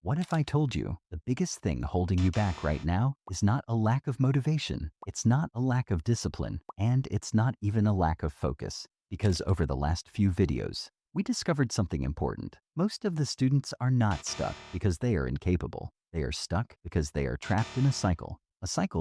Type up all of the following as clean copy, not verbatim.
What if I told you the biggest thing holding you back right now is not a lack of motivation, it's not a lack of discipline, and it's not even a lack of focus? Because over the last few videos, we discovered something important. Most of the students are not stuck because they are incapable. They are stuck because they are trapped in a cycle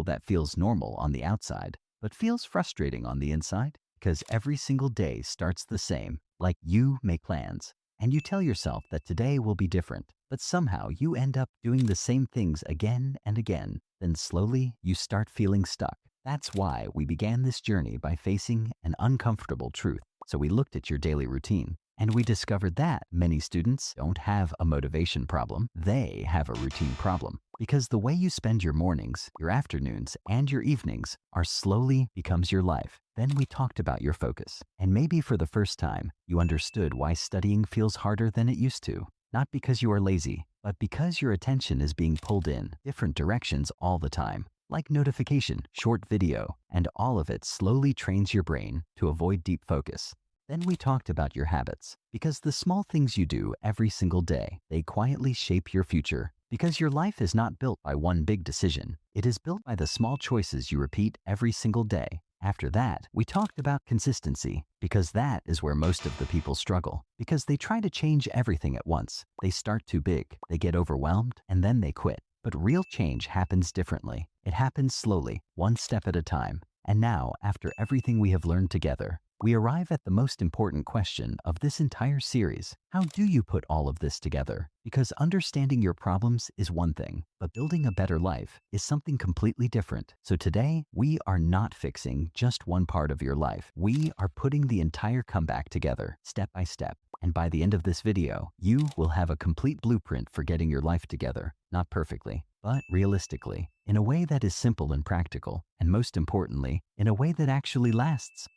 that feels normal on the outside, but feels frustrating on the inside because every single day starts the same. Like you make plans and you tell yourself that today will be different, but somehow you end up doing the same things again and again. Then slowly you start feeling stuck. That's why we began this journey by facing an uncomfortable truth. So we looked at your daily routine and we discovered that many students don't have a motivation problem, they have a routine problem. Because the way you spend your mornings, your afternoons, and your evenings are slowly becomes your life. Then we talked about your focus. And maybe for the first time, you understood why studying feels harder than it used to. Not because you are lazy, but because your attention is being pulled in different directions all the time. Like notification, short video, and all of it slowly trains your brain to avoid deep focus. Then we talked about your habits, because the small things you do every single day, they quietly shape your future. Because your life is not built by one big decision, it is built by the small choices you repeat every single day. After that, we talked about consistency, because that is where most of the people struggle. Because they try to change everything at once. They start too big, they get overwhelmed, and then they quit. But real change happens differently. It happens slowly, one step at a time. And now, after everything we have learned together, we arrive at the most important question of this entire series. How do you put all of this together? Because understanding your problems is one thing, but building a better life is something completely different. So today, we are not fixing just one part of your life. We are putting the entire comeback together, step by step. And by the end of this video, you will have a complete blueprint for getting your life together. Not perfectly, but realistically, in a way that is simple and practical, and most importantly, in a way that actually lasts.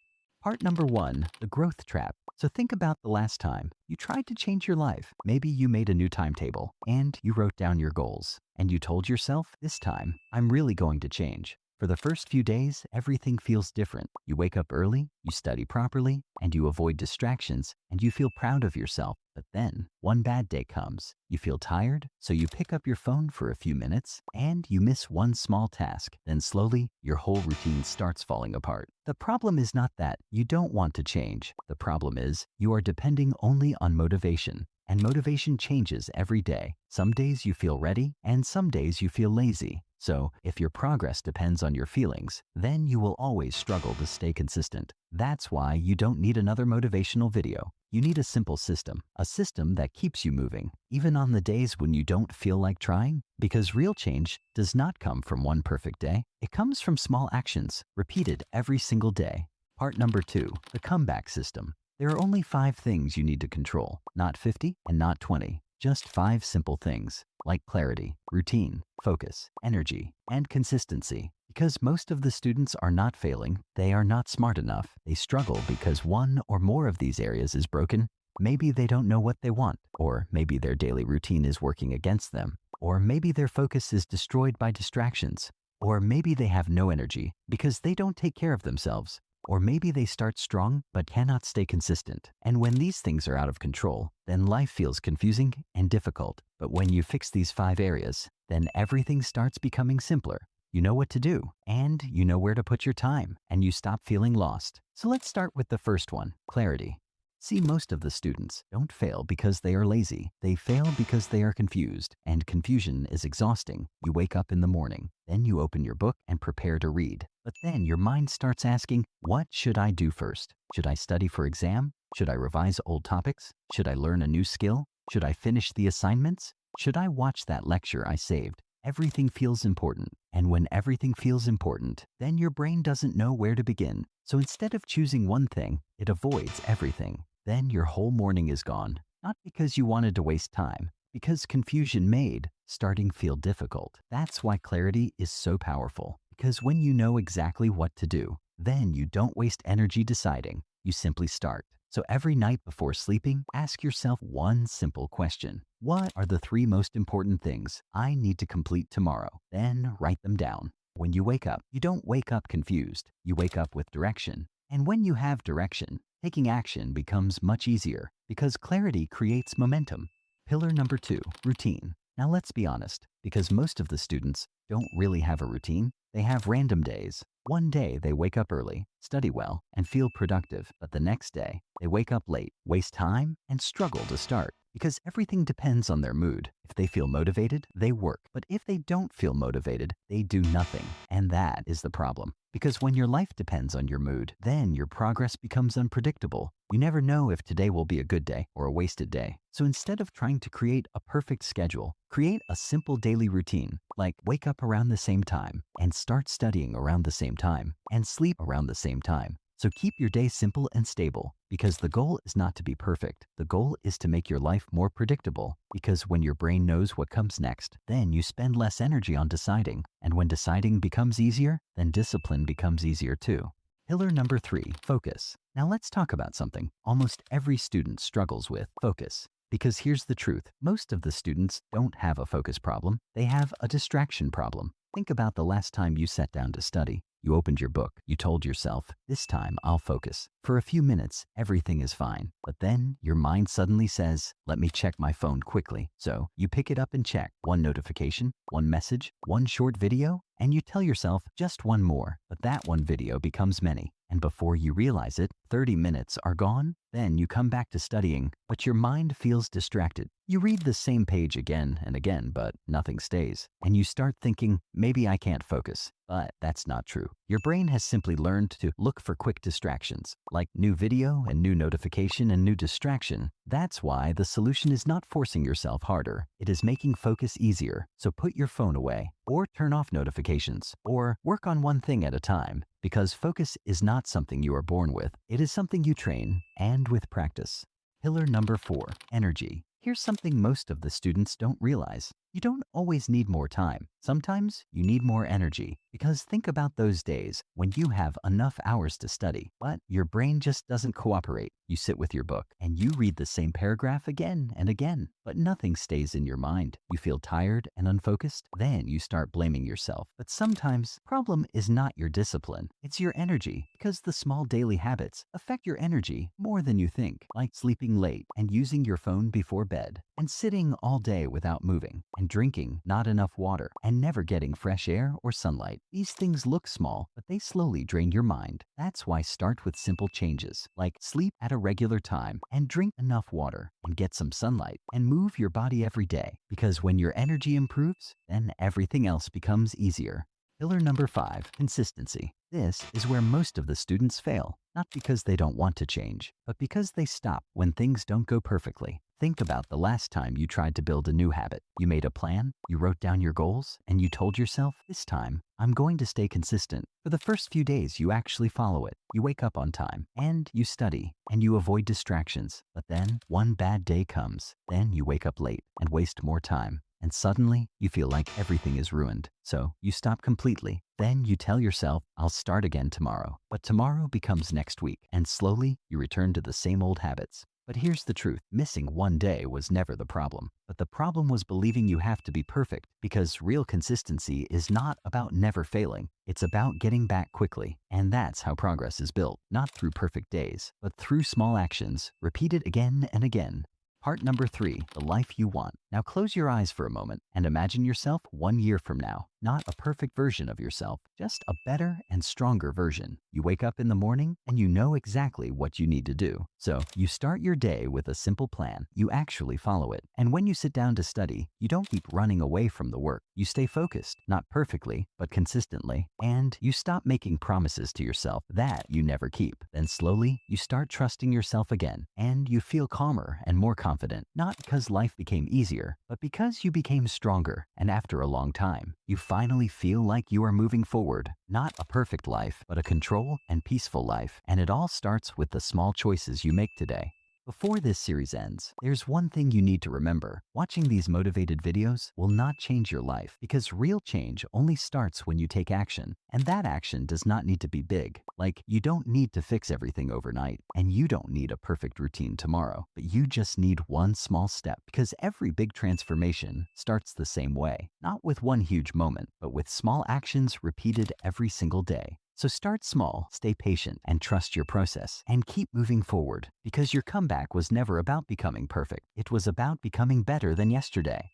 Part number 1, the growth trap. So think about the last time you tried to change your life. Maybe you made a new timetable and you wrote down your goals and you told yourself, this time, I'm really going to change. For the first few days, everything feels different. You wake up early, you study properly, and you avoid distractions, and you feel proud of yourself. But then, one bad day comes. You feel tired, so you pick up your phone for a few minutes, and you miss one small task. Then slowly, your whole routine starts falling apart. The problem is not that you don't want to change. The problem is you are depending only on motivation. And motivation changes every day. Some days you feel ready, and some days you feel lazy. So, if your progress depends on your feelings, then you will always struggle to stay consistent. That's why you don't need another motivational video. You need a simple system, a system that keeps you moving, even on the days when you don't feel like trying. Because real change does not come from one perfect day. It comes from small actions, repeated every single day. Part number 2, the comeback system. There are only 5 things you need to control, not 50 and not 20. Just 5 simple things, like clarity, routine, focus, energy, and consistency. Because most of the students are not failing, they are not smart enough. They struggle because one or more of these areas is broken. Maybe they don't know what they want, or maybe their daily routine is working against them, or maybe their focus is destroyed by distractions, or maybe they have no energy because they don't take care of themselves. Or maybe they start strong but cannot stay consistent. And when these things are out of control, then life feels confusing and difficult. But when you fix these 5 areas, then everything starts becoming simpler. You know what to do, and you know where to put your time, and you stop feeling lost. So let's start with the first one, clarity. See, most of the students don't fail because they are lazy. They fail because they are confused, and confusion is exhausting. You wake up in the morning, then you open your book and prepare to read. But then your mind starts asking, what should I do first? Should I study for exam? Should I revise old topics? Should I learn a new skill? Should I finish the assignments? Should I watch that lecture I saved? Everything feels important. And when everything feels important, then your brain doesn't know where to begin. So instead of choosing one thing, it avoids everything. Then your whole morning is gone. Not because you wanted to waste time, because confusion made starting feel difficult. That's why clarity is so powerful. Because when you know exactly what to do, then you don't waste energy deciding. You simply start. So every night before sleeping, ask yourself one simple question. What are the 3 most important things I need to complete tomorrow? Then write them down. When you wake up, you don't wake up confused. You wake up with direction. And when you have direction, taking action becomes much easier because clarity creates momentum. Pillar number 2, routine. Now let's be honest, because most of the students don't really have a routine, they have random days. One day they wake up early, study well, and feel productive, but the next day they wake up late, waste time, and struggle to start. Because everything depends on their mood. If they feel motivated, they work. But if they don't feel motivated, they do nothing. And that is the problem. Because when your life depends on your mood, then your progress becomes unpredictable. You never know if today will be a good day or a wasted day. So instead of trying to create a perfect schedule, create a simple daily routine, like wake up around the same time and start studying around the same time and sleep around the same time. So keep your day simple and stable, because the goal is not to be perfect. The goal is to make your life more predictable, because when your brain knows what comes next, then you spend less energy on deciding. And when deciding becomes easier, then discipline becomes easier too. Pillar number 3, focus. Now let's talk about something almost every student struggles with: focus. Because here's the truth, most of the students don't have a focus problem, they have a distraction problem. Think about the last time you sat down to study. You opened your book, you told yourself, this time I'll focus. For a few minutes, everything is fine. But then your mind suddenly says, let me check my phone quickly. So you pick it up and check one notification, one message, one short video, and you tell yourself just one more. But that one video becomes many. And before you realize it, 30 minutes are gone. Then you come back to studying, but your mind feels distracted. You read the same page again and again, but nothing stays. And you start thinking, maybe I can't focus. But that's not true. Your brain has simply learned to look for quick distractions, like new video and new notification and new distraction. That's why the solution is not forcing yourself harder. It is making focus easier. So put your phone away, or turn off notifications, or work on one thing at a time. Because focus is not something you are born with. It is something you train, and with practice. Pillar number 4, energy. Here's something most of the students don't realize. You don't always need more time. Sometimes you need more energy. Because think about those days when you have enough hours to study, but your brain just doesn't cooperate. You sit with your book and you read the same paragraph again and again, but nothing stays in your mind. You feel tired and unfocused. Then you start blaming yourself. But sometimes the problem is not your discipline. It's your energy, because the small daily habits affect your energy more than you think, like sleeping late and using your phone before bed, and sitting all day without moving, and drinking not enough water, and never getting fresh air or sunlight. These things look small, but they slowly drain your mind. That's why start with simple changes, like sleep at a regular time, and drink enough water, and get some sunlight, and move your body every day. Because when your energy improves, then everything else becomes easier. Pillar number 5, consistency. This is where most of the students fail, not because they don't want to change, but because they stop when things don't go perfectly. Think about the last time you tried to build a new habit. You made a plan, you wrote down your goals, and you told yourself, this time, I'm going to stay consistent. For the first few days, you actually follow it. You wake up on time, and you study, and you avoid distractions. But then, one bad day comes. Then you wake up late and waste more time. And suddenly, you feel like everything is ruined. So you stop completely. Then you tell yourself, I'll start again tomorrow. But tomorrow becomes next week, and slowly you return to the same old habits. But here's the truth, missing one day was never the problem. But the problem was believing you have to be perfect, because real consistency is not about never failing. It's about getting back quickly. And that's how progress is built, not through perfect days, but through small actions, repeated again and again. Part number 3, the life you want. Now close your eyes for a moment and imagine yourself 1 year from now. Not a perfect version of yourself, just a better and stronger version. You wake up in the morning and you know exactly what you need to do. So you start your day with a simple plan. You actually follow it. And when you sit down to study, you don't keep running away from the work. You stay focused, not perfectly, but consistently. And you stop making promises to yourself that you never keep. Then slowly, you start trusting yourself again. And you feel calmer and more confident. Not because life became easier, but because you became stronger. And after a long time, you finally feel like you are moving forward. Not a perfect life, but a control and peaceful life. And it all starts with the small choices you make today. Before this series ends, there's one thing you need to remember. Watching these motivated videos will not change your life, because real change only starts when you take action. And that action does not need to be big. Like, you don't need to fix everything overnight, and you don't need a perfect routine tomorrow, but you just need one small step, because every big transformation starts the same way. Not with one huge moment, but with small actions repeated every single day. So start small, stay patient, and trust your process, and keep moving forward, because your comeback was never about becoming perfect. It was about becoming better than yesterday.